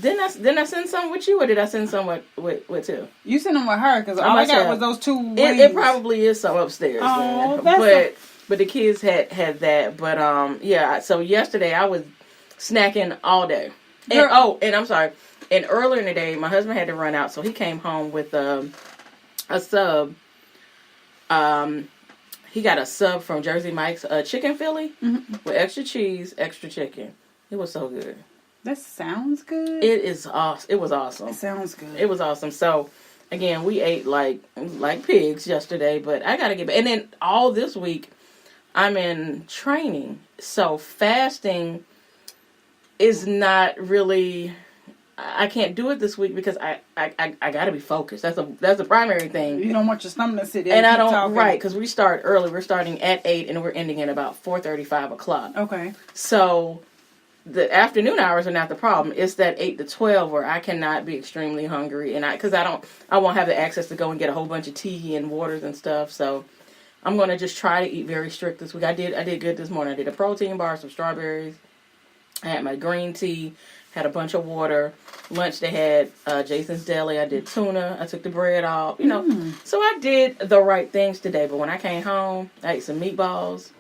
Didn't I send some with you, or did I send some with Tiff? You sent them with her because all I got was those 2 wings. It probably is some upstairs. Oh, but the kids had that. But yeah. So yesterday I was snacking all day. And I'm sorry. And earlier in the day, my husband had to run out, so he came home with a sub. He got a sub from Jersey Mike's, chicken Philly with extra cheese, extra chicken. It was so good. That sounds good. It is awesome. It was awesome. It sounds good. It was awesome. So, again, we ate like pigs yesterday, but I gotta get back. And then all this week, I'm in training. So fasting is not really. I can't do it this week because I gotta be focused. That's the primary thing. You don't want your stomach to sit there. And I don't because we start early. We're starting at 8 and we're ending at about 4:30, 5 o'clock. Okay. So the afternoon hours are not the problem. It's that 8 to 12 where I cannot be extremely hungry, and I won't have the access to go and get a whole bunch of tea and waters and stuff. So I'm gonna just try to eat very strict this week. I did good this morning. I did a protein bar, some strawberries. I had my green tea, had a bunch of water. Lunch they had Jason's Deli. I did tuna. I took the bread off. So I did the right things today. But when I came home, I ate some meatballs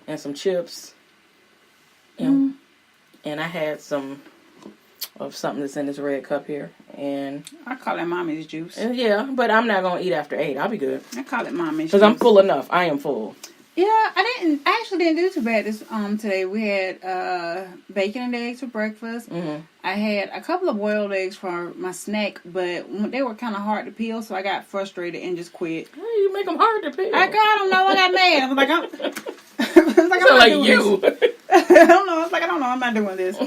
and some chips. And I had some of something that's in this red cup here. And I call it mommy's juice. Yeah, but I'm not going to eat after 8. I'll be good. I call it mommy's juice. Because I'm full enough. I am full. Yeah, I actually didn't do too bad this today. We had bacon and eggs for breakfast. Mm-hmm. I had a couple of boiled eggs for my snack, but they were kind of hard to peel, so I got frustrated and just quit. How do you make them hard to peel? I don't know. I got mad. I was like, I don't know. I was like, I don't know. I'm not doing this.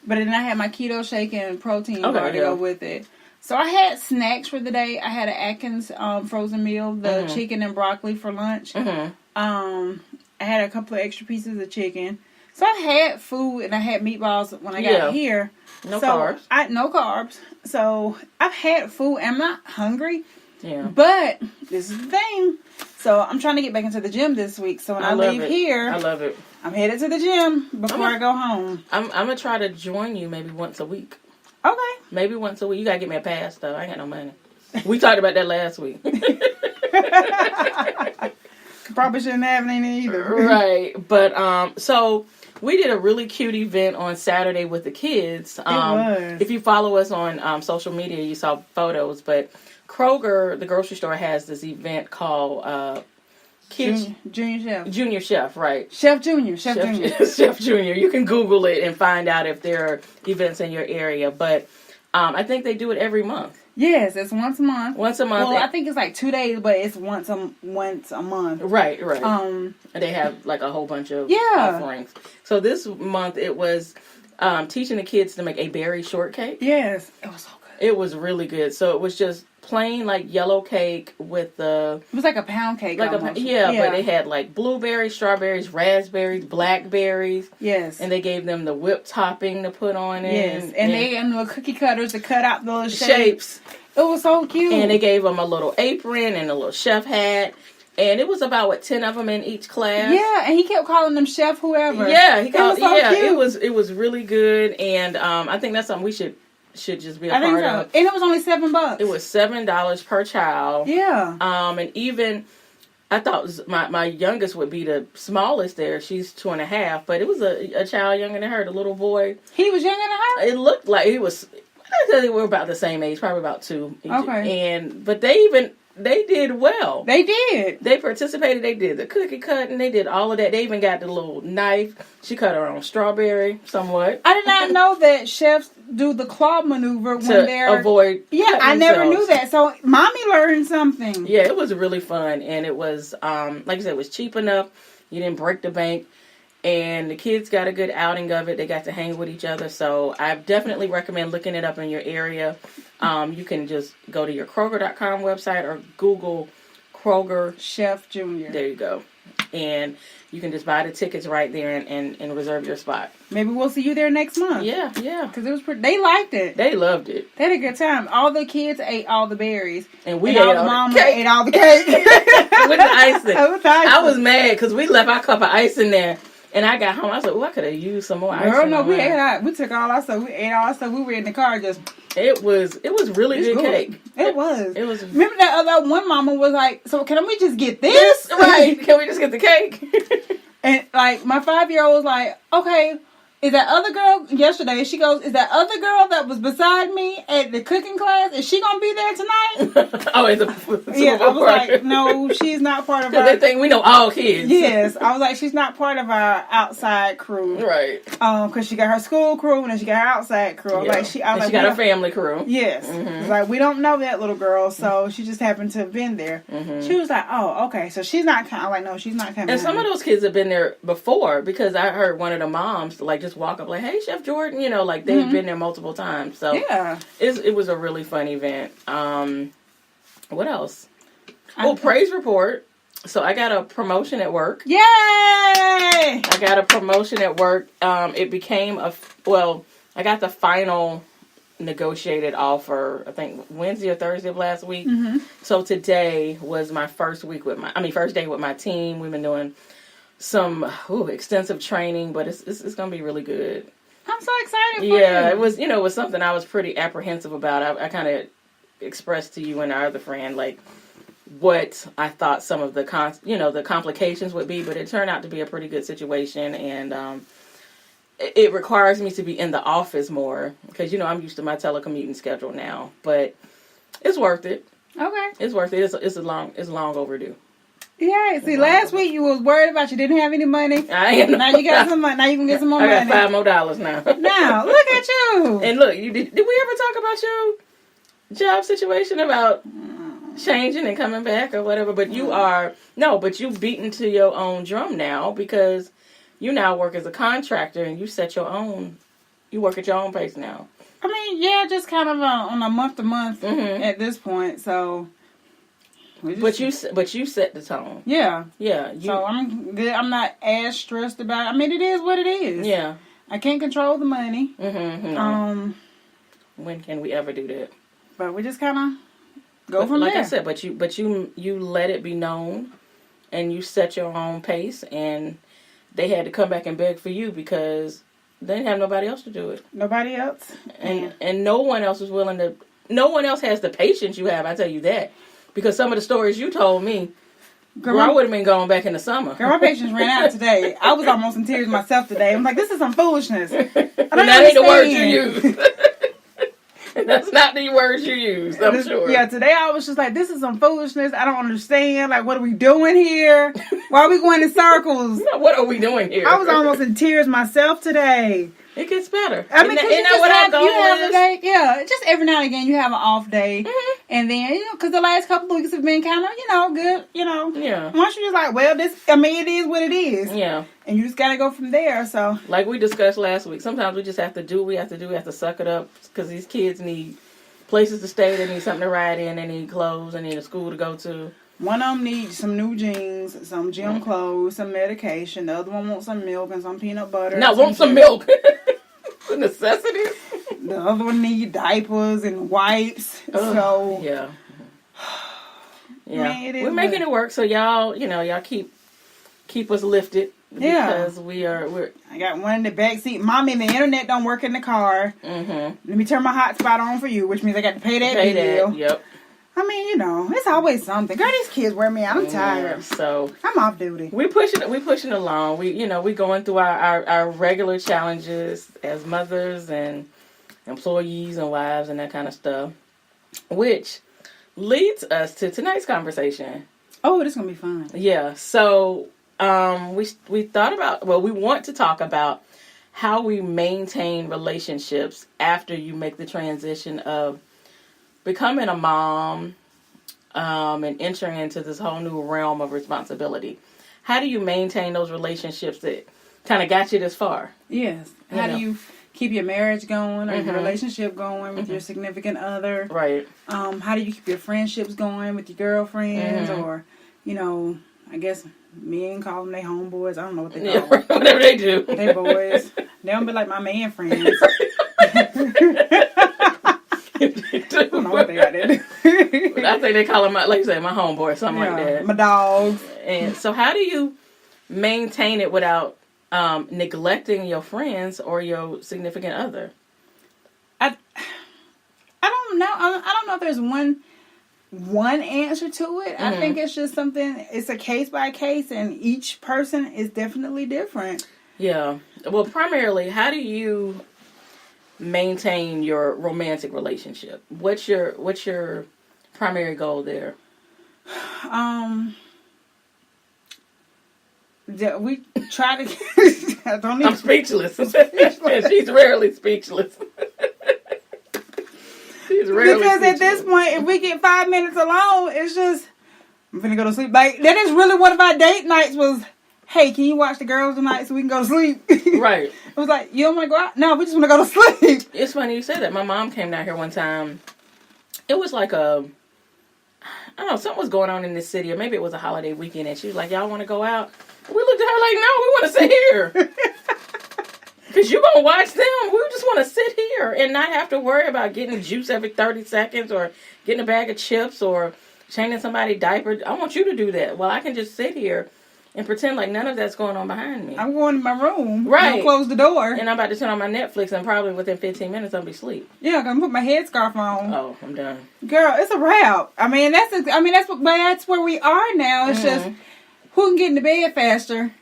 But then I had my keto shake and protein bar to go with it. So I had snacks for the day. I had an Atkins frozen meal, the chicken and broccoli for lunch. Mm-hmm. I had a couple of extra pieces of chicken. So I had food and I had meatballs when I got here. No carbs. No carbs. So I've had food and I'm not hungry. Yeah. But this is the thing. So I'm trying to get back into the gym this week. So when I leave here, I love it. I'm headed to the gym before I go home. I'm going to try to join you maybe once a week. Okay. Maybe once a week. You got to get me a pass though. I ain't got no money. We talked about that last week. Probably shouldn't have any either. Right. But, so we did a really cute event on Saturday with the kids. It was. If you follow us on social media, you saw photos. But Kroger, the grocery store, has this event called Kids Junior Chef. Junior Chef, right. Chef Junior. Chef Junior. Chef Junior. You can Google it and find out if there are events in your area. But I think they do it every month. Yes, it's once a month. Once a month. Well, I think it's like 2 days, but it's once a month. Right. And they have like a whole bunch of offerings. So this month it was teaching the kids to make a berry shortcake. Yes, it was so good. It was really good. So it was just plain like yellow cake with the. It was like a pound cake. Like but they had like blueberries, strawberries, raspberries, blackberries. Yes. And they gave them the whipped topping to put on it. Yes. And they gave them the cookie cutters to cut out the little shapes. It was so cute. And they gave them a little apron and a little chef hat. And it was about 10 of them in each class. Yeah, and he kept calling them chef whoever. Yeah, he called. Cute. It was really good, and I think that's something we should just be a part of. And it was only $7. It was $7 per child. Yeah. And even I thought my youngest would be the smallest there. She's 2.5, but it was a child younger than her, the little boy. He was younger than her? It looked like he was. I think they were about the same age, probably about 2. Okay. But they did well. They did. They participated. They did the cookie cutting. They did all of that. They even got the little knife. She cut her own strawberry somewhat. I did not know that chefs do the claw maneuver when they're avoid. Yeah, I never knew that. So mommy learned something. Yeah, it was really fun, and it was like I said, it was cheap enough. You didn't break the bank, and the kids got a good outing of it. They got to hang with each other. So I definitely recommend looking it up in your area. You can just go to your Kroger.com website or Google Kroger Chef Junior. There you go. And you can just buy the tickets right there and reserve your spot. Maybe we'll see you there next month. Yeah. Because it was they liked it. They loved it. They had a good time. All the kids ate all the berries. And we ate all the mama cake. ate all the cake. With the icing. With the icing. I was mad because we left our cup of ice in there. And I got home. I was like, "Oh, I could have used some more ice." Girl, no, we took all our stuff. We ate all our stuff. We were in the car just. It was really good cake. It was. It was. Remember that other one mama was like, "So can we just get this?" Right? Can we just get the cake? And like my 5-year-old was like, "Okay." Is that other girl, yesterday, she goes, is that other girl that was beside me at the cooking class, is she going to be there tonight? Oh, it's yeah, I was like, no, she's not part of our... They think we know all kids. Yes, I was like, she's not part of our outside crew. Right. Because she got her school crew and then she got her outside crew. Yeah. She got her family crew. Yes. Mm-hmm. It's like, we don't know that little girl, so she just happened to have been there. Mm-hmm. She was like, oh, okay, so she's not coming. I'm like, no, she's not coming. And some of those kids have been there before, because I heard one of the moms, like, just walk up like, hey, Chef Jordan, you know, like, they've been there multiple times. So, yeah. It was a really fun event. What else? Praise report. So, I got a promotion at work. Yay! I got a promotion at work. It became I got the final negotiated offer, I think, Wednesday or Thursday of last week. Mm-hmm. So, today was my first day with my team. We've been doing some extensive training, but it's going to be really good. I'm so excited for you. Yeah, it was something I was pretty apprehensive about. I kind of expressed to you and our other friend, like, what I thought some of the the complications would be, but it turned out to be a pretty good situation, and it requires me to be in the office more, because, I'm used to my telecommuting schedule now, but it's worth it. Okay. It's worth it. It's long overdue. Yeah, see, last week you was worried about you didn't have any money. I am. Now you got some money. Now you can get some more money. I got $5 more now. Now, look at you. And look, did we ever talk about your job situation, about changing and coming back or whatever? But you've beaten to your own drum now, because you now work as a contractor and you work at your own pace now. I mean, yeah, just kind of on a month to month at this point, so... But you set the tone. Yeah. Yeah. So I'm good. I'm not as stressed about it. I mean, it is what it is. Yeah. I can't control the money. Mm-hmm. No. When can we ever do that? But we just kind of go from there. Like I said, but you let it be known, and you set your own pace, and they had to come back and beg for you because they didn't have nobody else to do it. Nobody else. And no one else was willing to. No one else has the patience you have. I tell you that. Because some of the stories you told me, girl, I would have been going back in the summer. Girl, my patience ran out today. I was almost in tears myself today. I'm like, this is some foolishness. I don't that ain't the words you used. That's not the words you used, I'm sure. Yeah, today I was just like, this is some foolishness. I don't understand. Like, what are we doing here? Why are we going in circles? What are we doing here? I was almost in tears myself today. It gets better. I mean, because you have a day. Yeah, just every now and again you have an off day. Mm-hmm. And then, because the last couple of weeks have been kind of, good, Yeah. Once you're just like, well, it is what it is. Yeah. And you just got to go from there, so. Like we discussed last week, sometimes we just have to do what we have to do. We have to suck it up, because these kids need places to stay. They need something to ride in. They need clothes. They need a school to go to. One of them needs some new jeans, some gym clothes, some medication. The other one wants some milk and some peanut butter. No, want some milk. The necessities. The other one needs diapers and wipes. So yeah. Man, we're making it work. So y'all keep us lifted. Because we're. I got one in the back seat. Mommy, the internet don't work in the car. Mm-hmm. Let me turn my hotspot on for you, which means I got to pay that bill. Yep. I mean, it's always something. Girl, these kids wear me out. I'm tired. So I'm off duty. We pushing along. We going through our regular challenges as mothers and employees and wives and that kind of stuff, which leads us to tonight's conversation. Oh, this is gonna be fun. Yeah. So we thought about. Well, we want to talk about how we maintain relationships after you make the transition of becoming a mom, and entering into this whole new realm of responsibility. How do you maintain those relationships that kind of got you this far? Yes. How do you keep your marriage going or your relationship going with your significant other? Right. How do you keep your friendships going with your girlfriends or, I guess men call them they homeboys. I don't know what they call them. Whatever they do. They boys. They don't be like my man friends. I don't know what they got there. I think they call them, like you said, my homeboy or something like that. My dogs. And so how do you maintain it without neglecting your friends or your significant other? I don't know. I don't know if there's one answer to it. I think it's just something. It's a case by case, and each person is definitely different. Yeah. Well, primarily, how do you maintain your romantic relationship? What's your primary goal there? We try to. I'm speechless. She's rarely speechless. She's rarely because speechless. At this point, if we get 5 minutes alone, it's just I'm finna go to sleep. Like that is really one of our date nights was. Hey, can you watch the girls tonight so we can go to sleep? Right. It was like, you don't want to go out? No, we just want to go to sleep. It's funny you say that. My mom came down here one time. It was like I don't know, something was going on in this city, or maybe it was a holiday weekend, and she was like, y'all want to go out? We looked at her like, no, we want to sit here. Because you going to watch them. We just want to sit here and not have to worry about getting juice every 30 seconds or getting a bag of chips or changing somebody's diaper. I want you to do that. Well, I can just sit here and pretend like none of that's going on behind me. I'm going to my room. Right. I'll close the door. And I'm about to turn on my Netflix, and probably within 15 minutes I'll be asleep. Yeah, I'm going to put my headscarf on. Oh, I'm done. Girl, it's a wrap. That's where we are now. It's just who can get into bed faster.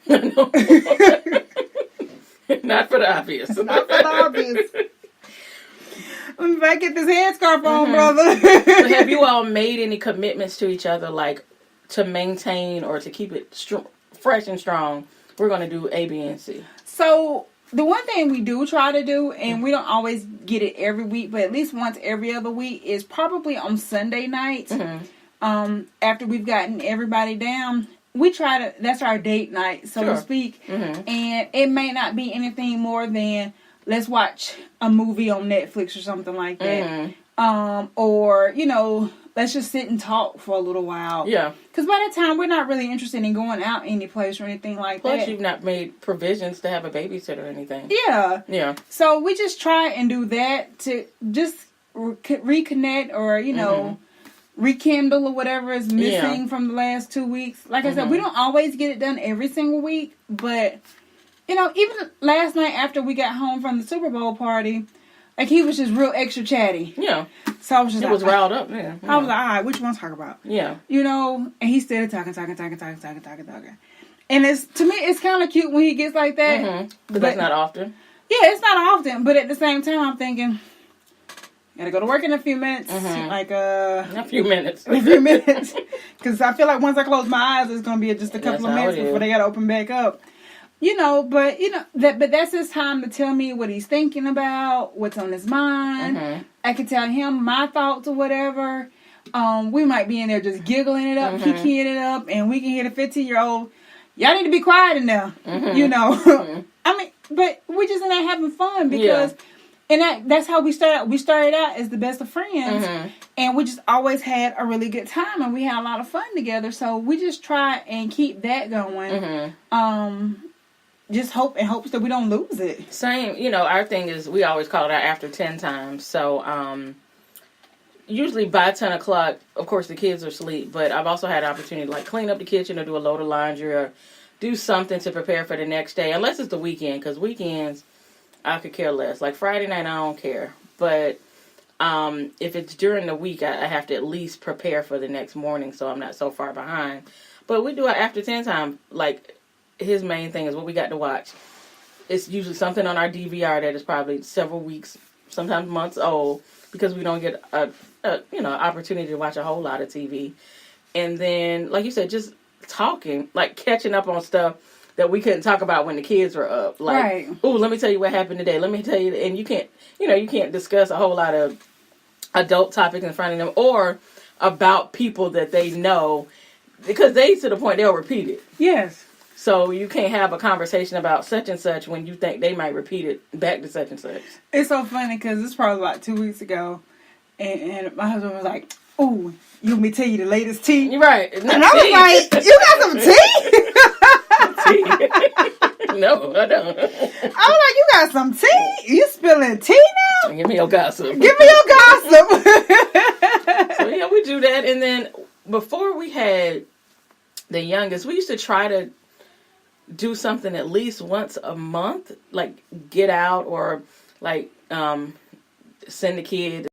Not for the obvious. Not for the obvious. If I get this headscarf on, brother. So have you all made any commitments to each other, like to maintain or to keep it fresh and strong? We're going to do A, B, and C. So the one thing we do try to do, and we don't always get it every week, but at least once every other week, is probably on Sunday nights. After we've gotten everybody down, we try to. That's our date night, so to speak. And it may not be anything more than let's watch a movie on Netflix or something like that. Or let's just sit and talk for a little while. Yeah. Because by that time, we're not really interested in going out any place or anything like that. Plus, you've not made provisions to have a babysitter or anything. Yeah. Yeah. So we just try and do that to just reconnect or, rekindle or whatever is missing from the last 2 weeks. Like I said, we don't always get it done every single week. But, even last night after we got home from the Super Bowl party, like, he was just real extra chatty. Yeah. So I was just was riled up, yeah. I was like, all right, which one to talk about? Yeah. And he started talking. And to me, it's kind of cute when he gets like that. But that's not often. Yeah, it's not often. But at the same time, I'm thinking, gotta go to work in a few minutes. Like, a few minutes. A few minutes. Because I feel like once I close my eyes, it's going to be just a couple of minutes before they gotta open back up. But that's his time to tell me what he's thinking about, what's on his mind. I can tell him my thoughts or whatever. We might be in there just giggling it up, kicking it up, and we can hear the 15-year-old, y'all need to be quiet in there. I mean, but we just in there having fun because, and that's how we started out. We started out as the best of friends, and we just always had a really good time, and we had a lot of fun together. So we just try and keep that going. Just hopes that we don't lose it. Same, our thing is we always call it our after 10 times. So, usually by 10 o'clock, of course, the kids are asleep. But I've also had an opportunity to, like, clean up the kitchen or do a load of laundry or do something to prepare for the next day. Unless it's the weekend, because weekends, I could care less. Like, Friday night, I don't care. But if it's during the week, I have to at least prepare for the next morning so I'm not so far behind. But we do it after 10 time, like, his main thing is what we got to watch. It's usually something on our DVR that is probably several weeks, sometimes months old, because we don't get a opportunity to watch a whole lot of TV. And then, like you said, just talking, like catching up on stuff that we couldn't talk about when the kids were up. Like, ooh, let me tell you what happened today. Let me tell you, and you can't discuss a whole lot of adult topics in front of them or about people that they know because they to the point they'll repeat it. Yes. So you can't have a conversation about such and such when you think they might repeat it back to such and such. It's so funny because it's probably about 2 weeks ago, and my husband was like, "Ooh, you want me to tell you the latest tea?" You're right. And I was like, "You got some tea?" No, I don't. I was like, "You got some tea? You spilling tea now? Give me your gossip. Give me your gossip." So yeah, we do that, and then before we had the youngest, we used to try to do something at least once a month, like get out or like send the kid